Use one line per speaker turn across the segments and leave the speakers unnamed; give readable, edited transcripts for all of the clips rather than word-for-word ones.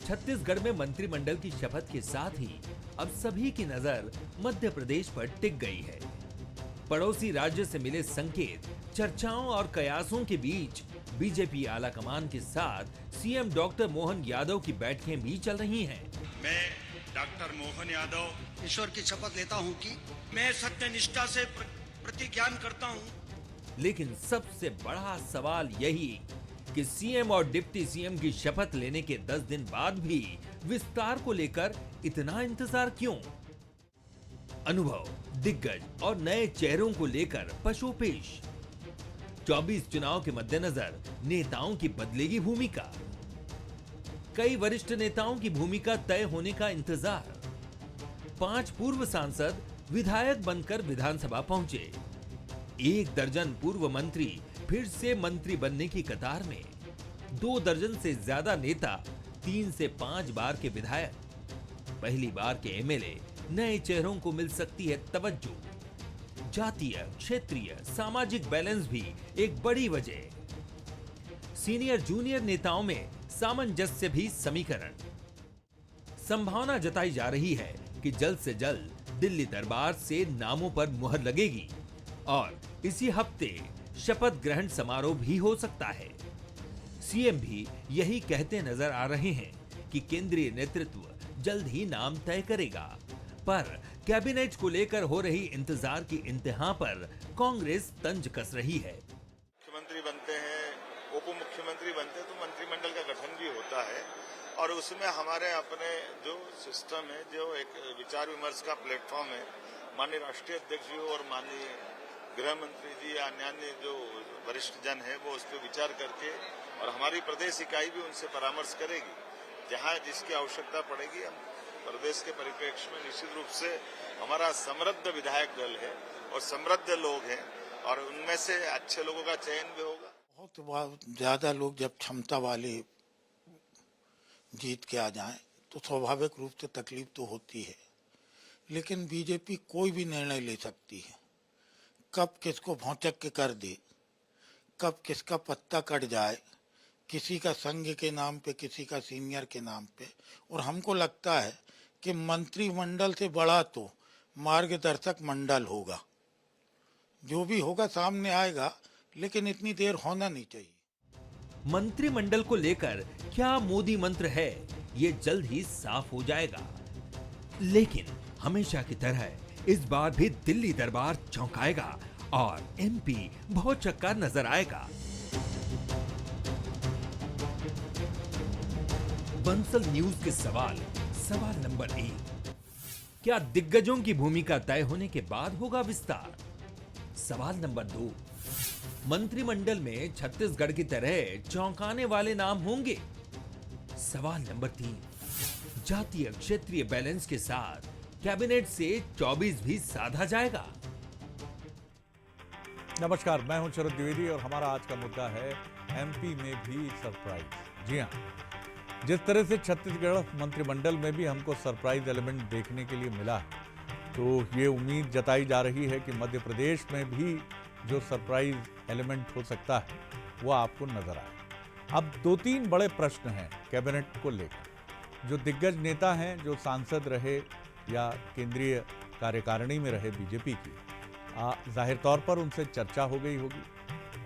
छत्तीसगढ़ में मंत्रिमंडल की शपथ के साथ ही अब सभी की नजर मध्य प्रदेश पर टिक गई है। पड़ोसी राज्य से मिले संकेत, चर्चाओं और कयासों के बीच बीजेपी आला कमान के साथ सीएम डॉक्टर मोहन यादव की बैठकें भी चल रही हैं।
मैं डॉक्टर मोहन यादव
ईश्वर की शपथ लेता हूं कि
मैं सत्यनिष्ठा से प्रतिज्ञान करता हूं।
लेकिन सबसे बड़ा सवाल यही कि सीएम और डिप्टी सीएम की शपथ लेने के 10 दिन बाद भी विस्तार को लेकर इतना इंतजार क्यों? अनुभव, दिग्गज और नए चेहरों को लेकर पशोपेश। 24 चुनाव के मद्देनजर नेताओं की बदलेगी भूमिका। कई वरिष्ठ नेताओं की भूमिका तय होने का इंतजार। 5 पूर्व सांसद विधायक बनकर विधानसभा पहुंचे। 1 दर्जन पूर्व मंत्री फिर से मंत्री बनने की कतार में। 2 दर्जन से ज्यादा नेता 3 से 5 बार के विधायक। पहली बार के एमएलए, नए चेहरों को मिल सकती है तवज्जो। जातीय, क्षेत्रीय, सामाजिक बैलेंस भी एक बड़ी वजह। सीनियर जूनियर नेताओं में सामंजस्य भी समीकरण। संभावना जताई जा रही है कि जल्द से जल्द दिल्ली दरबार से नामों पर मुहर लगेगी और इसी हफ्ते शपथ ग्रहण समारोह भी हो सकता है। सीएम भी यही कहते नजर आ रहे हैं कि केंद्रीय नेतृत्व जल्द ही नाम तय करेगा, पर कैबिनेट को लेकर हो रही इंतजार की इंतहा पर कांग्रेस तंज कस रही है।
मुख्यमंत्री बनते हैं, उप मुख्यमंत्री बनते हैं तो मंत्रिमंडल का गठन भी होता है और उसमें हमारे अपने जो सिस्टम है, जो एक विचार विमर्श का प्लेटफॉर्म है, माननीय राष्ट्रीय अध्यक्ष जी और माननीय गृह मंत्री जी या अन्य जो वरिष्ठ जन है वो उस पर विचार करके और हमारी प्रदेश इकाई भी उनसे परामर्श करेगी। जहां जिसकी आवश्यकता पड़ेगी, हम प्रदेश के परिप्रेक्ष्य में निश्चित रूप से हमारा समृद्ध विधायक दल है और समृद्ध लोग हैं और उनमें से अच्छे लोगों का चयन भी होगा।
बहुत ज्यादा लोग जब क्षमता वाले जीत के आ जाएं तो स्वाभाविक रूप से तकलीफ तो होती है, लेकिन बीजेपी कोई भी निर्णय ले सकती है। कब किसको भौचक के कर दे, कब किसका पत्ता कट जाए, किसी का संघ के नाम पे, किसी का सीनियर के नाम पे। और हमको लगता है कि मंत्रिमंडल से बड़ा तो मार्गदर्शक मंडल होगा। जो भी होगा सामने आएगा, लेकिन इतनी देर होना नहीं चाहिए।
मंत्रिमंडल को लेकर क्या मोदी मंत्र है, ये जल्द ही साफ हो जाएगा। लेकिन हमेशा की तरह इस बार भी दिल्ली दरबार चौंकाएगा और एमपी भौचक्का नजर आएगा। बंसल न्यूज के सवाल नंबर 1, क्या दिग्गजों की भूमिका तय होने के बाद होगा विस्तार? सवाल नंबर 2, मंत्रिमंडल में छत्तीसगढ़ की तरह चौंकाने वाले नाम होंगे? सवाल नंबर 3, जातीय क्षेत्रीय बैलेंस के साथ कैबिनेट से 24 भी साधा जाएगा?
नमस्कार, मैं हूं शरद द्विवेदी और हमारा आज का मुद्दा है एमपी में भी सरप्राइज। जी हां, जिस तरह से छत्तीसगढ़ मंत्रिमंडल में भी हमको सरप्राइज एलिमेंट देखने के लिए मिला है, तो ये उम्मीद जताई जा रही है कि मध्य प्रदेश में भी जो सरप्राइज एलिमेंट हो सकता है वो आपको नजर आए। अब 2-3 बड़े प्रश्न हैं कैबिनेट को लेकर। जो दिग्गज नेता हैं, जो सांसद रहे या केंद्रीय कार्यकारिणी में रहे बीजेपी की, जाहिर तौर पर उनसे चर्चा हो गई होगी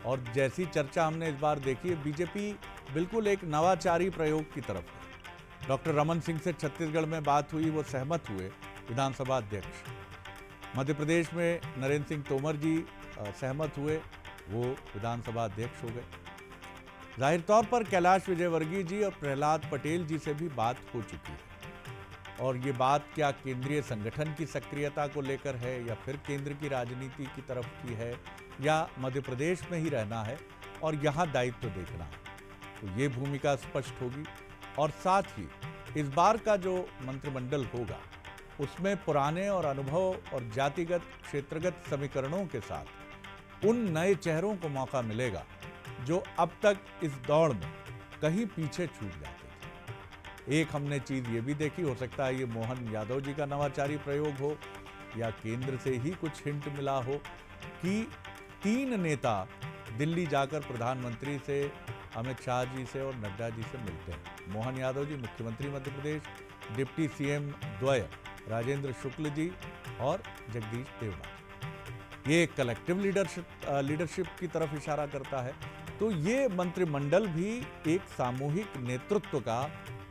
और जैसी चर्चा हमने इस बार देखी है, बीजेपी बिल्कुल एक नवाचारी प्रयोग की तरफ है। डॉक्टर रमन सिंह से छत्तीसगढ़ में बात हुई, वो सहमत हुए विधानसभा अध्यक्ष। मध्य प्रदेश में नरेंद्र सिंह तोमर जी सहमत हुए, वो विधानसभा अध्यक्ष हो गए। जाहिर तौर पर कैलाश विजयवर्गीय जी और प्रहलाद पटेल जी से भी बात हो चुकी है और ये बात क्या केंद्रीय संगठन की सक्रियता को लेकर है या फिर केंद्र की राजनीति की तरफ की है या मध्य प्रदेश में ही रहना है और यहाँ दायित्व देखना है, तो ये भूमिका स्पष्ट होगी। और साथ ही इस बार का जो मंत्रिमंडल होगा उसमें पुराने और अनुभव और जातिगत क्षेत्रगत समीकरणों के साथ उन नए चेहरों को मौका मिलेगा जो अब तक इस दौड़ में कहीं पीछे छूट जाते थे। एक हमने चीज ये भी देखी, हो सकता है ये मोहन यादव जी का नवाचारी प्रयोग हो या केंद्र से ही कुछ हिंट मिला हो कि 3 नेता दिल्ली जाकर प्रधानमंत्री से अमित शाह जी से और नड्डा जी से मिलते हैं। मोहन यादव जी मुख्यमंत्री मध्य प्रदेश, डिप्टी सीएम द्वय राजेंद्र शुक्ल जी और जगदीश देवड़ा। ये कलेक्टिव लीडरशिप की तरफ इशारा करता है। तो ये मंत्रिमंडल भी एक सामूहिक नेतृत्व का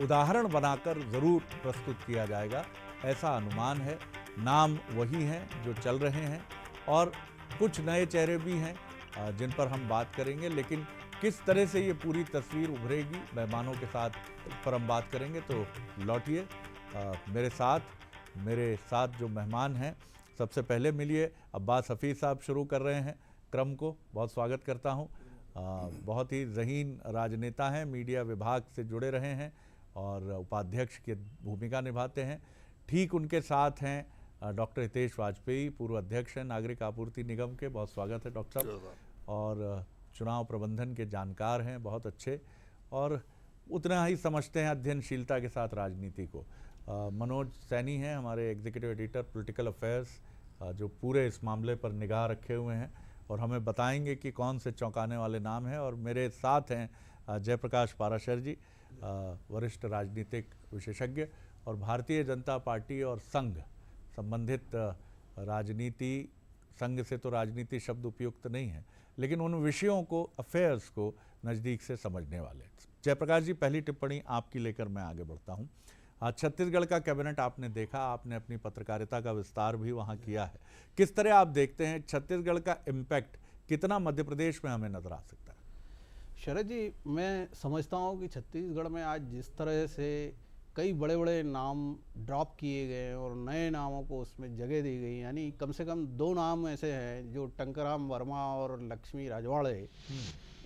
उदाहरण बनाकर जरूर प्रस्तुत किया जाएगा, ऐसा अनुमान है। नाम वही हैं जो चल रहे हैं और कुछ नए चेहरे भी हैं जिन पर हम बात करेंगे, लेकिन किस तरह से ये पूरी तस्वीर उभरेगी मेहमानों के साथ पर हम बात करेंगे। तो लौटिए मेरे साथ जो मेहमान हैं, सबसे पहले मिलिए अब्बास हफीज साहब। शुरू कर रहे हैं क्रम को, बहुत स्वागत करता हूं। बहुत ही ज़हीन राजनेता हैं, मीडिया विभाग से जुड़े रहे हैं और उपाध्यक्ष की भूमिका निभाते हैं। ठीक उनके साथ हैं डॉक्टर हितेश वाजपेयी, पूर्व अध्यक्ष हैं नागरिक आपूर्ति निगम के। बहुत स्वागत है डॉक्टर साहब। और चुनाव प्रबंधन के जानकार हैं, बहुत अच्छे, और उतना ही समझते हैं अध्ययनशीलता के साथ राजनीति को। मनोज सैनी हैं हमारे एग्जीक्यूटिव एडिटर पॉलिटिकल अफेयर्स, जो पूरे इस मामले पर निगाह रखे हुए हैं और हमें बताएंगे कि कौन से चौंकाने वाले नाम हैं। और मेरे साथ हैं जयप्रकाश पाराशर जी, वरिष्ठ राजनीतिक विशेषज्ञ और भारतीय जनता पार्टी और संघ संबंधित राजनीति, संघ से तो राजनीति शब्द उपयुक्त नहीं है, लेकिन उन विषयों को, अफेयर्स को नज़दीक से समझने वाले। जयप्रकाश जी, पहली टिप्पणी आपकी लेकर मैं आगे बढ़ता हूँ। आज छत्तीसगढ़ का कैबिनेट आपने देखा, आपने अपनी पत्रकारिता का विस्तार भी वहाँ किया है। किस तरह आप देखते हैं छत्तीसगढ़ का इम्पैक्ट कितना मध्य प्रदेश में हमें नजर आ सकता है?
शरद जी, मैं समझता हूँ कि छत्तीसगढ़ में आज जिस तरह से कई बड़े बड़े नाम ड्रॉप किए गए और नए नामों को उसमें जगह दी गई, यानी कम से कम 2 नाम ऐसे हैं जो टंकराम वर्मा और लक्ष्मी राजवाड़े,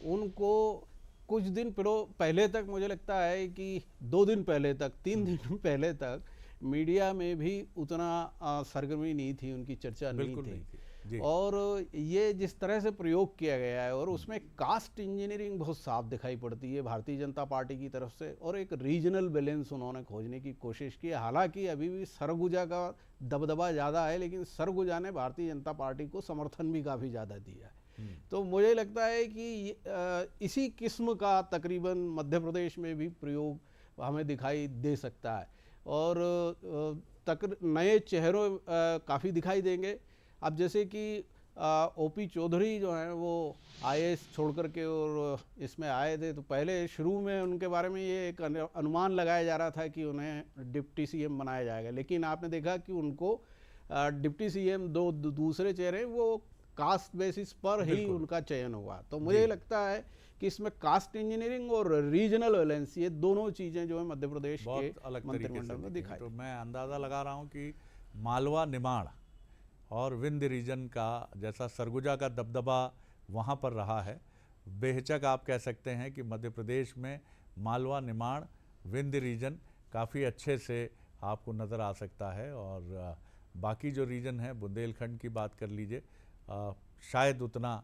उनको कुछ दिन पहले तक मुझे लगता है कि 2 दिन पहले तक, 3 दिन पहले तक मीडिया में भी उतना सरगर्मी नहीं थी, उनकी चर्चा नहीं थी। और ये जिस तरह से प्रयोग किया गया है और उसमें कास्ट इंजीनियरिंग बहुत साफ दिखाई पड़ती है भारतीय जनता पार्टी की तरफ से, और एक रीजनल बैलेंस उन्होंने खोजने की कोशिश की। हालांकि अभी भी सरगुजा का दबदबा ज़्यादा है, लेकिन सरगुजा ने भारतीय जनता पार्टी को समर्थन भी काफ़ी ज़्यादा दिया है। तो मुझे लगता है कि इसी किस्म का तकरीबन मध्य प्रदेश में भी प्रयोग हमें दिखाई दे सकता है और नए चेहरों काफ़ी दिखाई देंगे। अब जैसे कि ओपी चौधरी जो हैं वो आईएएस छोड़ करके और इसमें आए थे, तो पहले शुरू में उनके बारे में ये एक अनुमान लगाया जा रहा था कि उन्हें डिप्टी सीएम बनाया जाएगा, लेकिन आपने देखा कि उनको डिप्टी सीएम दूसरे चेहरे वो कास्ट बेसिस पर ही उनका चयन हुआ। तो मुझे लगता है कि इसमें कास्ट इंजीनियरिंग और रीजनल बैलेंस, ये दोनों चीज़ें जो है मध्य प्रदेश के मंत्रिमंडल में दिखाई।
तो मैं अंदाज़ा लगा रहा हूँ कि मालवा निमाड़ और विंध्य रीजन का जैसा सरगुजा का दबदबा वहाँ पर रहा है, बेहिचक आप कह सकते हैं कि मध्य प्रदेश में मालवा निमाड़ विंध्य रीजन काफ़ी अच्छे से आपको नज़र आ सकता है। और बाकी जो रीजन है, बुंदेलखंड की बात कर लीजिए, शायद उतना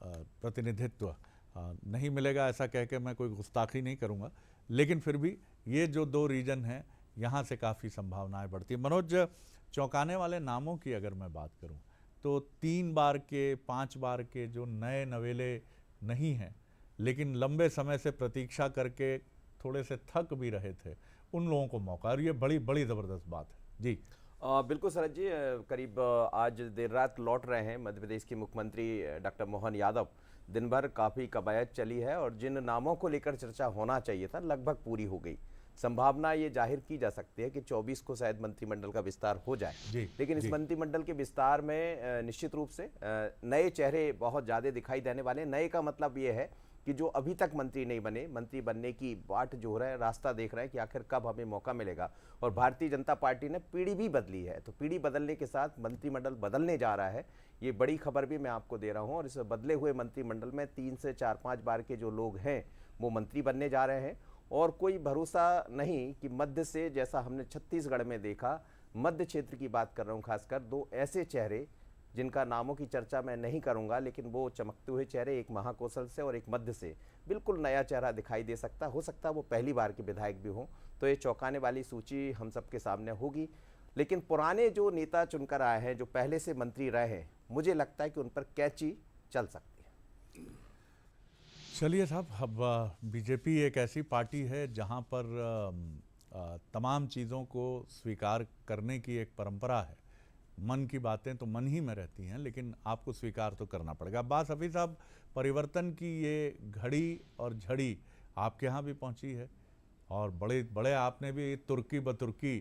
प्रतिनिधित्व नहीं मिलेगा। ऐसा कह के मैं कोई गुस्ताखी नहीं करूँगा, लेकिन फिर भी ये जो 2 रीजन हैं, यहाँ से काफ़ी संभावनाएं बढ़ती हैं। मनोज, चौंकाने वाले नामों की अगर मैं बात करूं तो 3 बार के 5 बार के जो नए नवेले नहीं हैं, लेकिन लंबे समय से प्रतीक्षा करके थोड़े से थक भी रहे थे, उन लोगों को मौका, और ये बड़ी बड़ी ज़बरदस्त बात है जी।
बिल्कुल शरद जी, करीब आज देर रात लौट रहे हैं मध्य प्रदेश के मुख्यमंत्री डॉक्टर मोहन यादव। दिन भर काफ़ी कवायद चली है और जिन नामों को लेकर चर्चा होना चाहिए था लगभग पूरी हो गई। संभावना ये जाहिर की जा सकती है कि 24 को शायद मंत्रिमंडल का विस्तार हो जाए, लेकिन इस मंत्रिमंडल के विस्तार में निश्चित रूप से नए चेहरे बहुत ज़्यादा दिखाई देने वाले। नए का मतलब ये है कि जो अभी तक मंत्री नहीं बने, मंत्री बनने की बाट जो हो रहा है, रास्ता देख रहे हैं कि आखिर कब हमें मौका मिलेगा। और भारतीय जनता पार्टी ने पीढ़ी भी बदली है, तो पीढ़ी बदलने के साथ मंत्रिमंडल बदलने जा रहा है, ये बड़ी खबर भी मैं आपको दे रहा हूँ। और इस बदले हुए मंत्रिमंडल में 3 से 4-5 बार के जो लोग हैं वो मंत्री बनने जा रहे हैं। और कोई भरोसा नहीं कि मध्य से, जैसा हमने छत्तीसगढ़ में देखा, मध्य क्षेत्र की बात कर रहा हूँ खासकर, 2 ऐसे चेहरे जिनका नामों की चर्चा मैं नहीं करूंगा, लेकिन वो चमकते हुए चेहरे, एक महाकौशल से और एक मध्य से बिल्कुल नया चेहरा दिखाई दे सकता। हो सकता है वो पहली बार के विधायक भी हों, तो ये चौंकाने वाली सूची हम सबके सामने होगी। लेकिन पुराने जो नेता चुनकर आए हैं, जो पहले से मंत्री रहे हैं, मुझे लगता है कि उन पर कैची चल सकती है।
चलिए साहब, अब बीजेपी एक ऐसी पार्टी है जहां पर तमाम चीज़ों को स्वीकार करने की एक परंपरा है। मन की बातें तो मन ही में रहती हैं, लेकिन आपको स्वीकार तो करना पड़ेगा। अब्बास हफीज़ साहब, परिवर्तन की ये घड़ी और झड़ी आपके यहाँ भी पहुँची है, और बड़े बड़े आपने भी तुर्की बतुर्की,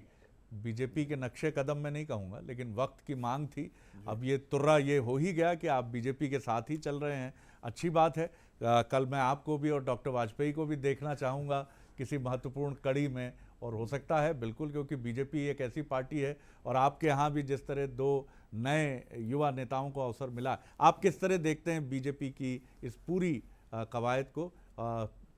बीजेपी के नक्शे कदम में नहीं कहूँगा, लेकिन वक्त की मांग थी। अब ये तुर्रा ये हो ही गया कि आप बीजेपी के साथ ही चल रहे हैं, अच्छी बात है। कल मैं आपको भी और डॉक्टर वाजपेयी को भी देखना चाहूँगा किसी महत्वपूर्ण कड़ी में, और हो सकता है बिल्कुल, क्योंकि बीजेपी एक ऐसी पार्टी है, और आपके यहाँ भी जिस तरह 2 नए युवा नेताओं को अवसर मिला, आप किस तरह देखते हैं बीजेपी की इस पूरी कवायद को,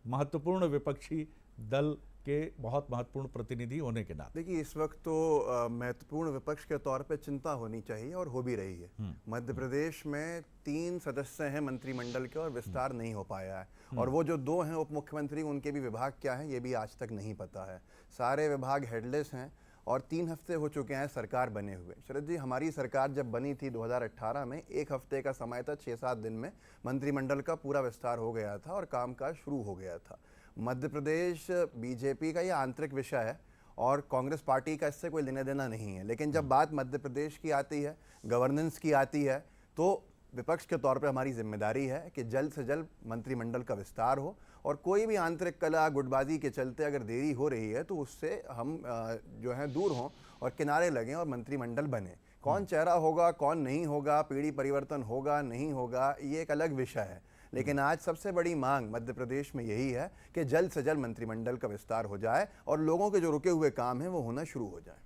महत्वपूर्ण विपक्षी दल के बहुत महत्वपूर्ण प्रतिनिधि होने के नाते?
देखिए, इस वक्त तो महत्वपूर्ण विपक्ष के तौर पे चिंता होनी चाहिए, और हो भी रही है। मध्य प्रदेश में 3 सदस्य हैं मंत्रिमंडल के, और विस्तार नहीं हो पाया है। और वो जो 2 हैं उप मुख्यमंत्री, उनके भी विभाग क्या हैं ये भी आज तक नहीं पता है। सारे विभाग हेडलेस हैं, और 3 हफ्ते हो चुके हैं सरकार बने हुए। शरद जी, हमारी सरकार जब बनी थी 2018 में, 1 हफ्ते का समय था, 6-7 दिन में मंत्रिमंडल का पूरा विस्तार हो गया था और कामकाज शुरू हो गया था। मध्य प्रदेश बीजेपी का ये आंतरिक विषय है, और कांग्रेस पार्टी का इससे कोई लेना देना नहीं है। लेकिन जब बात मध्य प्रदेश की आती है, गवर्नेंस की आती है, तो विपक्ष के तौर पे हमारी जिम्मेदारी है कि जल्द से जल्द मंत्रिमंडल का विस्तार हो, और कोई भी आंतरिक कला गुटबाजी के चलते अगर देरी हो रही है तो उससे हम जो है दूर हों और किनारे लगें और मंत्रिमंडल बने। कौन चेहरा होगा, कौन नहीं होगा, पीढ़ी परिवर्तन होगा नहीं होगा, ये एक अलग विषय है। लेकिन आज सबसे बड़ी मांग मध्य प्रदेश में यही है कि जल्द से जल्द मंत्रिमंडल का विस्तार हो जाए, और लोगों के जो रुके हुए काम हैं वो होना शुरू हो जाए।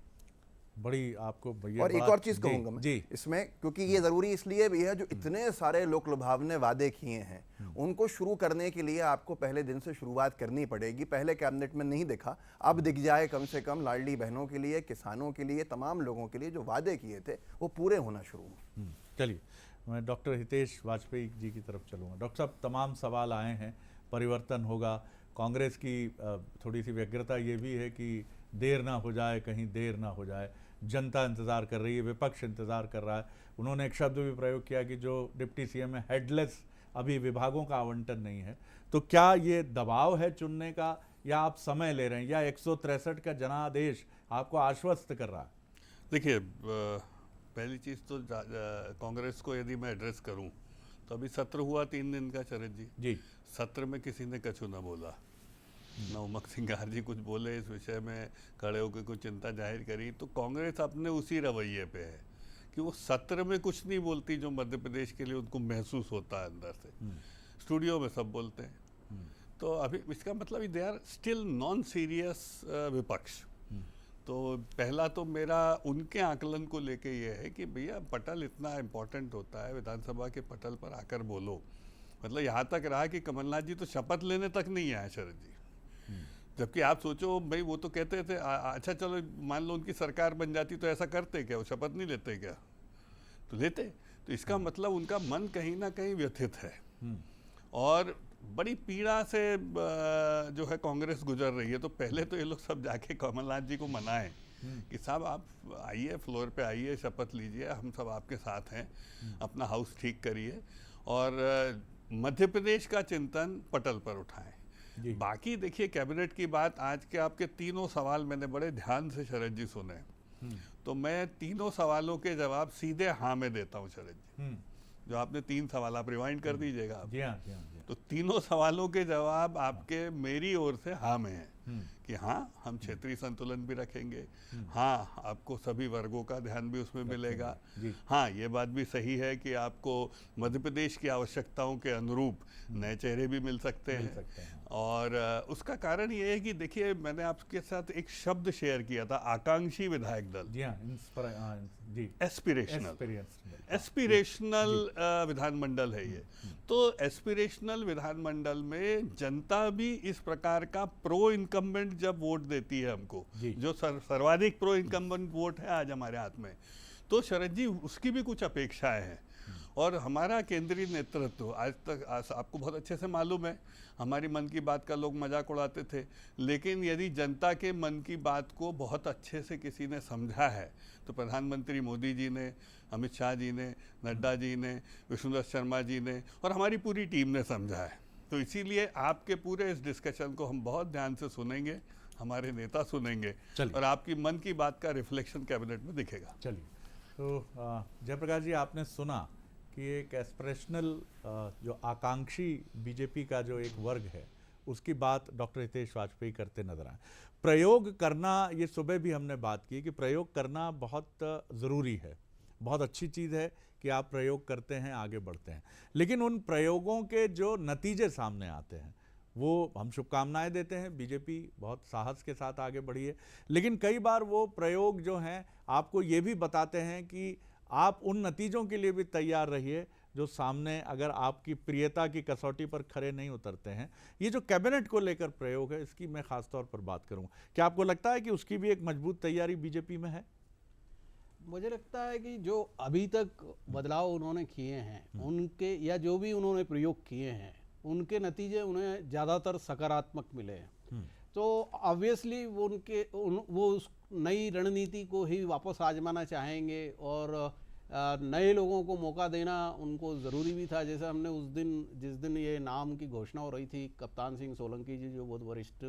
बड़ी आपको
और एक और चीज कहूंगा मैं इसमें, क्योंकि ये जरूरी इसलिए भी है, जो इतने सारे लोक लुभावने वादे किए हैं उनको शुरू करने के लिए आपको पहले दिन से शुरुआत करनी पड़ेगी। पहले कैबिनेट में नहीं दिखा, अब दिख जाए कम से कम लाडली बहनों के लिए, किसानों के लिए, तमाम लोगों के लिए जो वादे किए थे वो पूरे होना शुरू हो।
चलिए, मैं डॉक्टर हितेश वाजपेयी जी की तरफ चलूँगा। डॉक्टर साहब, तमाम सवाल आए हैं, परिवर्तन होगा, कांग्रेस की थोड़ी सी व्यग्रता ये भी है कि देर ना हो जाए, कहीं देर ना हो जाए। जनता इंतज़ार कर रही है, विपक्ष इंतज़ार कर रहा है। उन्होंने एक शब्द भी प्रयोग किया कि जो डिप्टी सीएम है हेडलेस, अभी विभागों का आवंटन नहीं है। तो क्या ये दबाव है चुनने का, या आप समय ले रहे हैं, या 163 का जनादेश आपको आश्वस्त कर रहा है?
देखिए, पहली चीज़ तो कांग्रेस को यदि मैं एड्रेस करूं तो अभी सत्र हुआ 3 दिन का शरद जी। सत्र में किसी ने कछु ना बोला, ना उमंग सिंगार जी कुछ बोले इस विषय में, खड़े होकर कुछ चिंता जाहिर करी। तो कांग्रेस अपने उसी रवैये पे है कि वो सत्र में कुछ नहीं बोलती जो मध्य प्रदेश के लिए उनको महसूस होता है अंदर से। स्टूडियो में सब बोलते हैं। तो अभी इसका मतलब they are still non serious विपक्ष। तो पहला तो मेरा उनके आकलन को लेके ये है कि भैया पटल इतना इम्पोर्टेंट होता है, विधानसभा के पटल पर आकर बोलो। मतलब यहाँ तक रहा कि कमलनाथ जी तो शपथ लेने तक नहीं आए शरद जी, जबकि आप सोचो भाई, वो तो कहते थे अच्छा चलो मान लो उनकी सरकार बन जाती तो ऐसा करते क्या, वो शपथ नहीं लेते क्या? तो लेते। तो इसका मतलब उनका मन कहीं ना कहीं व्यथित है, और बड़ी पीड़ा से जो है कांग्रेस गुजर रही है। तो पहले तो ये लोग सब जाके कमलनाथ जी को मनाएं कि साहब आप आइए, फ्लोर पे आइए, शपथ लीजिए, हम सब आपके साथ हैं, अपना हाउस ठीक करिए, और मध्य प्रदेश का चिंतन पटल पर उठाएं। बाकी देखिए, कैबिनेट की बात, आज के आपके तीनों सवाल मैंने बड़े ध्यान से शरद जी सुने, तो मैं तीनों सवालों के जवाब सीधे हाँ में देता हूँ शरद जी। जो आपने 3 सवाल, आप रिवाइंड कर दीजिएगा आप।
जी हाँ।
तो तीनों सवालों के जवाब आपके मेरी ओर से हाँ में है कि हाँ, हम क्षेत्रीय संतुलन भी रखेंगे, हाँ आपको सभी वर्गों का ध्यान भी उसमें मिलेगा, हाँ ये बात भी सही है कि आपको मध्य प्रदेश की आवश्यकताओं के अनुरूप नए चेहरे भी मिल सकते हैं। और उसका कारण ये है कि देखिए, मैंने आपके साथ एक शब्द शेयर किया था, आकांक्षी विधायक दल।
जी हाँ,
एस्पिरेशनल विधानमंडल है ये। तो एस्पिरेशनल विधानमंडल में जनता भी इस प्रकार का प्रो इनकम्बेंट जब वोट देती है हमको, जो सर्वाधिक प्रो इनकम्बेंट वोट है आज हमारे हाथ में, तो शरद जी उसकी भी कुछ अपेक्षाएं हैं। और हमारा केंद्रीय नेतृत्व आज तक आपको बहुत अच्छे से मालूम है, हमारी मन की बात का लोग मजाक उड़ाते थे, लेकिन यदि जनता के मन की बात को बहुत अच्छे से किसी ने समझा है तो प्रधानमंत्री मोदी जी ने, अमित शाह जी ने, नड्डा जी ने, विष्णुदत्त शर्मा जी ने और हमारी पूरी टीम ने समझा है। तो इसीलिए आपके पूरे इस डिस्कशन को हम बहुत ध्यान से सुनेंगे, हमारे नेता सुनेंगे और आपकी मन की बात का रिफ्लेक्शन कैबिनेट में दिखेगा।
चलिए, तो जयप्रकाश जी, आपने सुना कि एक एस्पिरेशनल जो आकांक्षी बीजेपी का जो एक वर्ग है उसकी बात डॉक्टर हितेश वाजपेयी करते नजर आए। प्रयोग करना, ये सुबह भी हमने बात की कि प्रयोग करना बहुत ज़रूरी है, बहुत अच्छी चीज़ है कि आप प्रयोग करते हैं, आगे बढ़ते हैं, लेकिन उन प्रयोगों के जो नतीजे सामने आते हैं वो हम शुभकामनाएं देते हैं। बीजेपी बहुत साहस के साथ आगे बढ़ी है, लेकिन कई बार वो प्रयोग जो हैं आपको ये भी बताते हैं कि आप उन नतीजों के लिए भी तैयार रहिए जो सामने अगर आपकी प्रियता की कसौटी पर खरे नहीं उतरते हैं। ये जो कैबिनेट को लेकर प्रयोग है, इसकी मैं खास तौर पर बात करूंगा। क्या आपको लगता है कि उसकी भी एक मजबूत तैयारी बीजेपी में है?
मुझे लगता है कि जो अभी तक बदलाव उन्होंने किए हैं, उनके या जो भी उन्होंने प्रयोग किए हैं, उनके नतीजे उन्हें ज़्यादातर सकारात्मक मिले हैं। तो ऑब्वियसली वो उस नई रणनीति को ही वापस आजमाना चाहेंगे और नए लोगों को मौका देना उनको ज़रूरी भी था। जैसे हमने उस दिन, जिस दिन ये नाम की घोषणा हो रही थी, कप्तान सिंह सोलंकी जी जो बहुत वरिष्ठ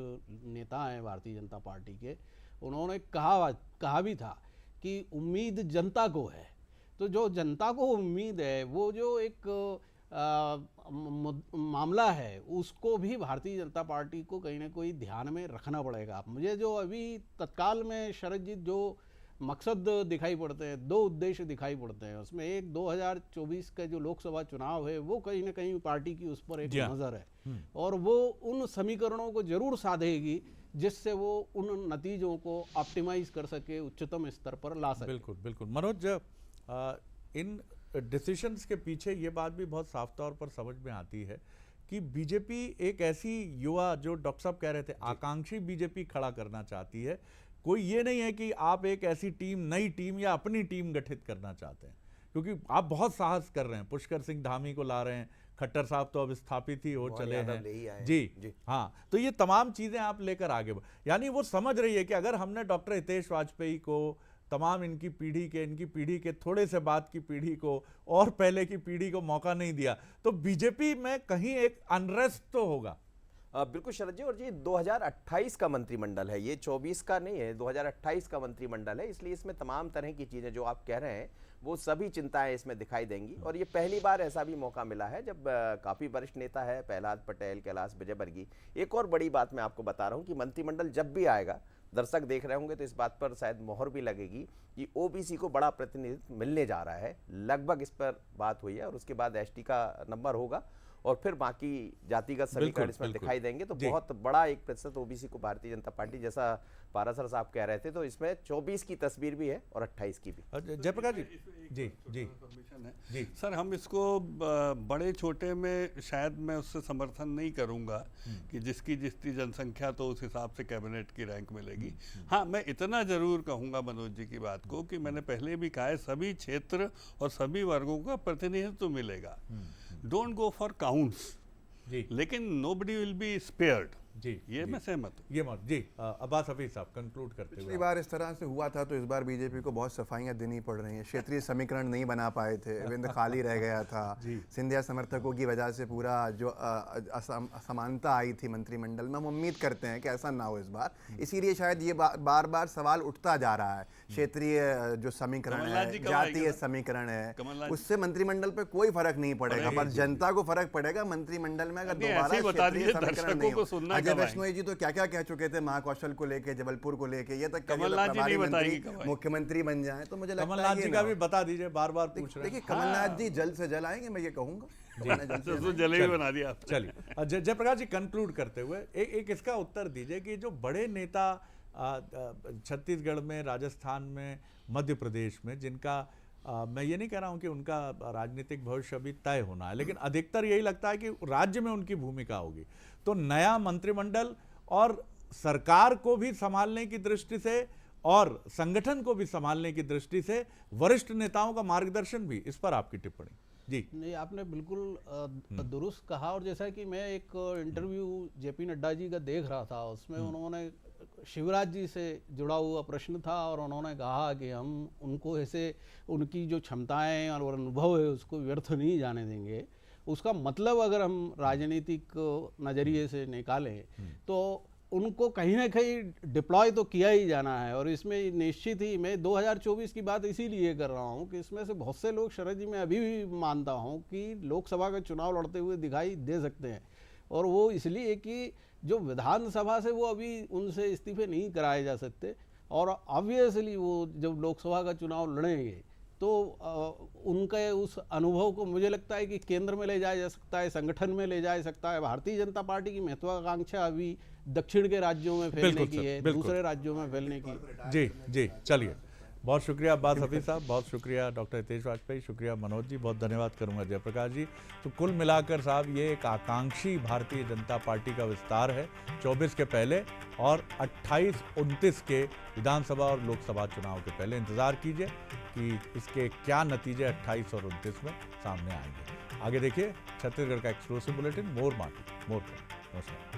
नेता हैं भारतीय जनता पार्टी के, उन्होंने कहा भी था कि उम्मीद जनता को है। तो जो जनता को उम्मीद है, वो जो एक मामला है, उसको भी भारतीय जनता पार्टी को कहीं ना कहीं ध्यान में रखना पड़ेगा। मुझे जो अभी तत्काल में शरद जी जो मकसद दिखाई पड़ते हैं, दो उद्देश्य दिखाई पड़ते हैं, उसमें एक 2024 का जो लोकसभा चुनाव है वो कहीं ना कहीं पार्टी की उस पर एक नज़र है और वो उन समीकरणों को जरूर साधेगी जिससे वो उन नतीजों को ऑप्टिमाइज कर सके, उच्चतम स्तर पर ला सके।
बिल्कुल बिल्कुल। मनोज, इन डिसीशंस के पीछे ये बात भी बहुत साफ तौर पर समझ में आती है कि बीजेपी एक ऐसी युवा, जो डॉक्टर साहब कह रहे थे, आकांक्षी बीजेपी खड़ा करना चाहती है। कोई ये नहीं है कि आप एक ऐसी टीम, नई टीम या अपनी टीम गठित करना चाहते हैं, क्योंकि आप बहुत साहस कर रहे हैं। पुष्कर सिंह धामी को ला रहे हैं, खट्टर साहब तो अब स्थापित ही हो चले हैं जी हाँ, तो ये तमाम चीज़ें आप लेकर आगे यानी वो समझ रही है कि अगर हमने डॉक्टर हितेश वाजपेयी को, तमाम इनकी पीढ़ी के थोड़े से बाद की पीढ़ी को और पहले की पीढ़ी को मौका नहीं दिया तो बीजेपी में कहीं एक अनरेस्ट तो होगा।
बिल्कुल शरद जी, और ये 2028 का मंत्रिमंडल है, ये 24 का नहीं है, 2028 का मंत्रिमंडल है, इसलिए इसमें तमाम तरह की चीज़ें जो आप कह रहे हैं वो सभी चिंताएं इसमें दिखाई देंगी। और ये पहली बार ऐसा भी मौका मिला है जब काफ़ी वरिष्ठ नेता है, प्रहलाद पटेल, कैलाश विजयवर्गीय। एक और बड़ी बात मैं आपको बता रहा हूँ कि मंत्रिमंडल जब भी आएगा, दर्शक देख रहे होंगे तो इस बात पर शायद मोहर भी लगेगी कि ओबीसी को बड़ा प्रतिनिधित्व मिलने जा रहा है, लगभग इस पर बात हुई है। और उसके बाद एसटी का नंबर होगा और फिर बाकी जातिगत समीकरण इसमें दिखाई देंगे। तो बहुत बड़ा एक प्रतिशत ओबीसी को भारतीय जनता पार्टी, जैसा पारासर साहब कह रहे थे, तो इसमें 24 की तस्वीर भी है और 28 की भी।
जयप्रकाश जी जी
जी सर, हम इसको बड़े छोटे में शायद मैं उससे समर्थन नहीं करूंगा कि जिसकी जितनी जनसंख्या तो उस हिसाब से कैबिनेट की रैंक मिलेगी। हाँ, मैं इतना जरूर कहूंगा मनोज जी की बात को कि मैंने पहले भी कहा है, सभी क्षेत्र और सभी वर्गों का प्रतिनिधित्व मिलेगा। डोंट गो फॉर काउंट्स
जी,
लेकिन नोबडी विल बी स्पेयर्ड
जी,
ये मैं सहमत हूँ।
ये मत जी। अब्बास हफीज साहब कंक्लूड करते हुए,
पिछली बार इस तरह से हुआ था तो इस बार बीजेपी को बहुत सफाइयां देनी पड़ रही हैं। क्षेत्रीय समीकरण नहीं बना पाए थे, विंध्य खाली रह गया था, सिंधिया समर्थकों की वजह से पूरा जो असमानता आई थी मंत्रिमंडल में, हम उम्मीद करते हैं कि ऐसा ना हो इस बार। इसीलिए शायद ये बार बार सवाल उठता जा रहा है। क्षेत्रीय जो समीकरण है, जातीय समीकरण है, उससे मंत्रिमंडल पे कोई फर्क नहीं पड़ेगा, पर जनता को फर्क पड़ेगा मंत्रिमंडल में अगर दोबारा क्षेत्रीय समीकरण नहीं हो। अजय वैष्णोई जी तो क्या क्या कह चुके थे महाकौशल को लेके, जबलपुर को लेके, ये तक
कमलनाथ जी नहीं बताएंगे,
मुख्यमंत्री बन जाए। तो मुझे लगता है
कमलनाथ जी का भी बता दीजिए, बार बार पूछ रहे हैं।
देखिए कमलनाथ जी जल्द से जल्द आएंगे, मैं ये कहूंगा।
जलेबी बना दिया।
चलिए जयप्रकाश जी कंक्लूड करते हुए एक इसका उत्तर दीजिए कि जो बड़े नेता छत्तीसगढ़ में, राजस्थान में, मध्य प्रदेश में, जिनका मैं ये नहीं कह रहा हूं कि उनका राजनीतिक भविष्य अभी तय होना है, लेकिन अधिकतर यही लगता है कि राज्य में उनकी भूमिका होगी। तो नया मंत्रिमंडल और सरकार को भी संभालने की दृष्टि से और संगठन को भी संभालने की दृष्टि से वरिष्ठ नेताओं का मार्गदर्शन भी, इस पर आपकी टिप्पणी? जी
नहीं, आपने बिल्कुल दुरुस्त कहा। और जैसा कि मैं एक इंटरव्यू जेपी नड्डा जी का देख रहा था, उसमें उन्होंने शिवराज जी से जुड़ा हुआ प्रश्न था और उन्होंने कहा कि हम उनको ऐसे, उनकी जो क्षमताएं और अनुभव है उसको व्यर्थ नहीं जाने देंगे। उसका मतलब अगर हम राजनीतिक नज़रिए से निकालें तो उनको कहीं ना कहीं डिप्लॉय तो किया ही जाना है। और इसमें निश्चित ही मैं 2024 की बात इसीलिए कर रहा हूं कि इसमें से बहुत से लोग शरद जी मैं अभी भी मानता हूं कि लोकसभा का चुनाव लड़ते हुए दिखाई दे सकते हैं, और वो इसलिए कि जो विधानसभा से वो अभी उनसे इस्तीफे नहीं कराए जा सकते, और ऑब्वियसली वो जब लोकसभा का चुनाव लड़ेंगे तो उनके उस अनुभव को मुझे लगता है कि केंद्र में ले जाया जा सकता है, संगठन में ले जा सकता है। भारतीय जनता पार्टी की महत्वाकांक्षा अभी दक्षिण के राज्यों में फैलने की है, दूसरे राज्यों में फैलने की।
जी जी, चलिए, बहुत शुक्रिया अब्बास हफीज साहब, बहुत शुक्रिया डॉक्टर हितेश वाजपेयी, शुक्रिया मनोज जी, बहुत धन्यवाद करूंगा जयप्रकाश जी। तो कुल मिलाकर साहब ये एक आकांक्षी भारतीय जनता पार्टी का विस्तार है 24 के पहले और 28-29 के विधानसभा और लोकसभा चुनाव के पहले। इंतजार कीजिए कि इसके क्या नतीजे 28 और 29 में सामने आएंगे। आगे देखिए छत्तीसगढ़ का एक्सक्लूसिव बुलेटिन मोर मार्केट मोर। नमस्कार।